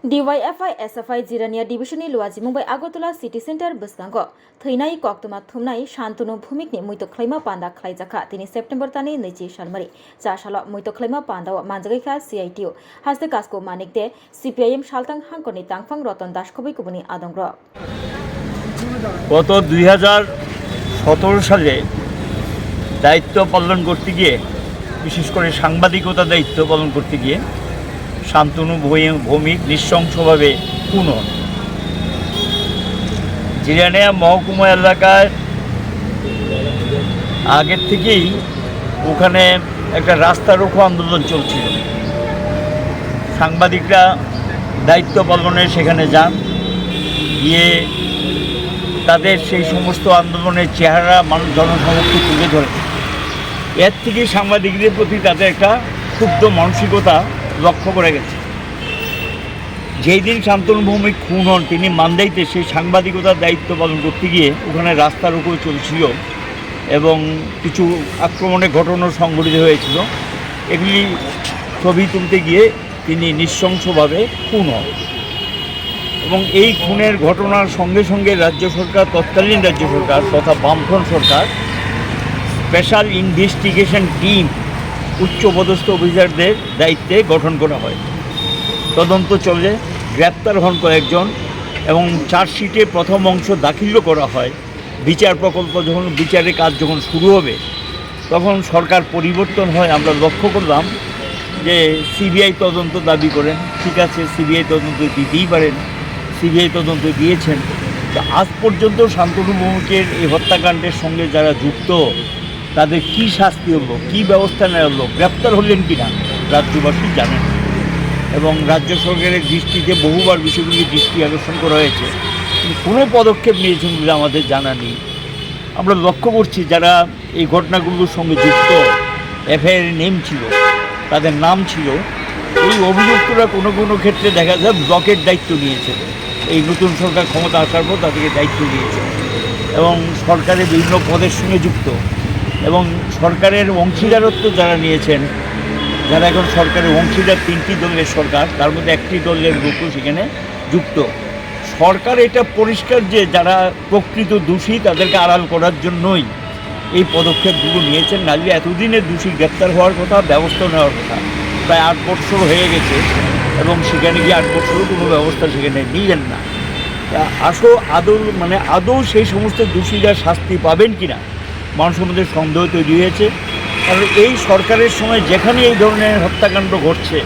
DYFI SFI Jirania Divisioni Luaji Mumbai Agotala City Center Buskango Thainai Koktuma Thumnai Shantunu Bhumikni Muito Claima Panda Klaijaka Tini September Tani Nechi Shalmari Chashala Muito Claima Panda Manjagika CITO Haste Kasko Manikde CPIM Shaltang Hankoni Tangfang Roton Dashkobi Kubuni Adongro গত 2017 সালে দায়িত্ব পালন করতে গিয়ে বিশেষ করে সাংবাদিকতা দায়িত্ব পালন করতে গিয়ে শান্তনু ভৌমিক নৃশংসভাবে খুন হন। জিরানিয়া মহকুমা এলাকায় আগের থেকেই ওখানে একটা রাস্তা রোকো আন্দোলন চলছিল। সাংবাদিকরা দায়িত্ব পালনে সেখানে যান, গিয়ে তাদের সেই সমস্ত আন্দোলনের চেহারা মানুষ জনসমক্ষে তুলে ধরে। এর থেকেই সাংবাদিকদের প্রতি তাদের একটা ক্ষুব্ধ মানসিকতা লক্ষ্য করে গেছে। যেই দিন শান্তনু ভৌমিক খুন হন তিনি মান্দাইতে সেই সাংবাদিকতার দায়িত্ব পালন করতে গিয়ে ওখানে রাস্তা রোকো চলছিল এবং কিছু আক্রমণের ঘটনা সংঘটিত হয়েছিল। এগুলি ছবি তুলতে গিয়ে তিনি নৃশংসভাবে খুন হন এবং এই খুনের ঘটনার সঙ্গে সঙ্গে রাজ্য সরকার, তৎকালীন রাজ্য সরকার তথা বামফ্রন্ট সরকার স্পেশাল ইনভেস্টিগেশন টিম উচ্চপদস্থ অফিসারদের দায়িত্বে গঠন করা হয়। তদন্ত চলে, গ্রেপ্তার হন কয়েকজন এবং চার্জশিটে প্রথম অংশ দাখিলও করা হয়। বিচার প্রকল্প যখন বিচারের কাজ যখন শুরু হবে তখন সরকার পরিবর্তন হয়। আমরা লক্ষ্য করলাম যে সিবিআই তদন্ত দাবি করেন, ঠিক আছে সিবিআই তদন্ত দিতেই পারেন, সিবিআই তদন্ত দিয়েছেন। তো আজ পর্যন্ত শান্তনু ভৌমিকের এই হত্যাকাণ্ডের সঙ্গে যারা যুক্ত তাদের কী শাস্তি হলো, কী ব্যবস্থা নেওয়া হলো, গ্রেপ্তার হলেন কিনা রাজ্যবাসী জানেন এবং রাজ্য সরকারের দৃষ্টিতে বহুবার বিষয়গুলি দৃষ্টি আকর্ষণ করা হয়েছে, কিন্তু কোনো পদক্ষেপ নিয়েছেন বলে আমাদের জানা নেই। আমরা লক্ষ্য করছি যারা এই ঘটনাগুলোর সঙ্গে যুক্ত, এফআইআর নেম ছিল, তাদের নাম ছিল, এই অভিযুক্তরা কোনো কোনো ক্ষেত্রে দেখা যায় ব্লকের দায়িত্ব নিয়েছে। এই নতুন সরকার ক্ষমতা আসার পর তাদেরকে দায়িত্ব দিয়েছে এবং সরকারের বিভিন্ন পদের সঙ্গে যুক্ত এবং সরকারের অংশীদারত্ব যারা নিয়েছেন, যারা এখন সরকারের অংশীদার, 3টি দলের সরকার, তার মধ্যে একটি দলের লোকও সেখানে যুক্ত। সরকার এটা পরিষ্কার যে যারা প্রকৃত দোষী তাদেরকে আড়াল করার জন্যই এই পদক্ষেপগুলো নিয়েছেন। নাহলে এতদিনে দোষী গ্রেপ্তার হওয়ার কথা, ব্যবস্থা নেওয়ার কথা। প্রায় 8 বছর হয়ে গেছে এবং সেখানে গিয়ে 8 বছরও কোনো ব্যবস্থা সেখানে নিলেন না। আদৌ সেই সমস্ত দোষীরা শাস্তি পাবেন কিনা মানুষের মধ্যে সন্দেহ তৈরি হয়েছে। কারণ এই সরকারের সময় যেখানে এই ধরনের হত্যাকাণ্ড ঘটছে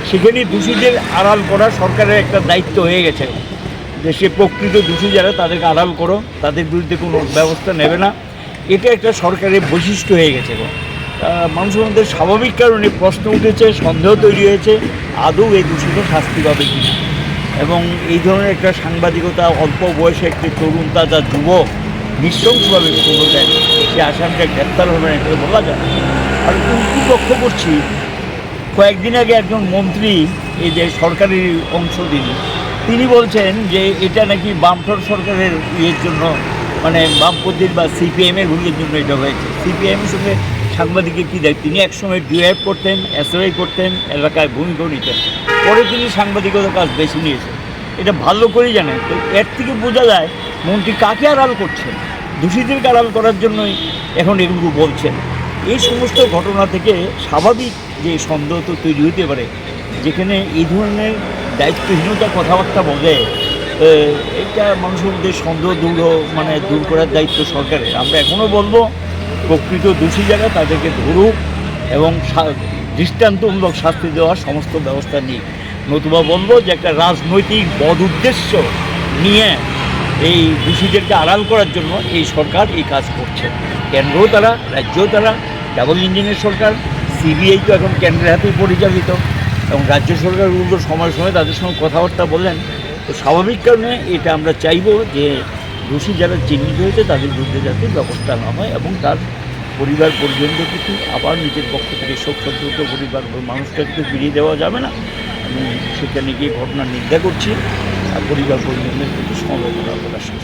সেখানে দোষীদের আড়াল করা সরকারের একটা দায়িত্ব হয়ে গেছে যে সে প্রকৃত দোষী যারা তাদেরকে আড়াল করো, তাদের বিরুদ্ধে কোনো ব্যবস্থা নেবে না। এটা একটা সরকারের বৈশিষ্ট্য হয়ে গেছে। মানুষের মধ্যে স্বাভাবিক কারণে প্রশ্ন উঠেছে, সন্দেহ তৈরি হয়েছে আদৌ এই দোষীকে শাস্তি পাবে কিনা। এবং এই ধরনের একটা সাংবাদিকতা, অল্প বয়সে একটি তরুণ তাজা যুবক নৃশংসভাবে খুন দেন, সে আসামিটা গ্রেপ্তার হবে না এটা বলা যায়। আর উল্টো লক্ষ্য করছি, কয়েকদিন আগে একজন মন্ত্রী, এই যে সরকারি অংশ তিনি বলছেন যে এটা নাকি বামফ্রন্ট সরকারের ইয়ের জন্য, মানে বামপন্থীর বা সিপিএমের ভুলের জন্য এটা হয়েছে। সিপিএমের সঙ্গে সাংবাদিকের কী দায়িত্ব? তিনি একসময় ডিআইএফ করতেন, এসওআই করতেন, এলাকায় ভূমিকাও নিতেন, পরে তিনি সাংবাদিকতার কাজ বেছে নিয়েছেন। এটা ভালো করেই জানেন। তো এর থেকে বোঝা যায় মন্ত্রী কাকে আড়াল করছেন, দোষীদেরকে আড়াল করার জন্যই এখন এগুলো বলছেন। এই সমস্ত ঘটনা থেকে স্বাভাবিক যে সন্দেহ তো তৈরি হতে পারে, যেখানে এই ধরনের দায়িত্বহীনতা কথাবার্তা বলে, এটা মানুষের মধ্যে সন্দেহ দূর করার দায়িত্ব সরকারের। আমরা এখনও বলবো প্রকৃত দোষী যারা তাদেরকে ধরুক এবং দৃষ্টান্তমূলক শাস্তি দেওয়ার সমস্ত ব্যবস্থা নিক। নতুবা বলবো যে একটা রাজনৈতিক বদ উদ্দেশ্য নিয়ে এই দোষীদেরকে আড়াল করার জন্য এই সরকার এই কাজ করছে। কেন্দ্রও তারা, রাজ্যও তারা, ডাবল ইঞ্জিনের সরকার। সিবিআই তো এখন কেন্দ্রের হাতেই পরিচালিত এবং রাজ্য সরকারগুলো সময় সময় তাদের সঙ্গে কথাবার্তা বলেন। তো স্বাভাবিক কারণে এটা আমরা চাইব যে দোষী যারা চিহ্নিত হয়েছে তাদের বিরুদ্ধে যাতে ব্যবস্থা না হয় এবং তার পরিবার পরিজনদের কিছু আবার নিজের পক্ষ থেকে শোক সন্তপ্ত পরিবার মানুষটা কিন্তু ফিরিয়ে দেওয়া যাবে না। আমি সেখানে গিয়ে ঘটনার নিন্দা করছি আর পরিবার পরিজনদের প্রতি সমবেদনা প্রকাশ করছি।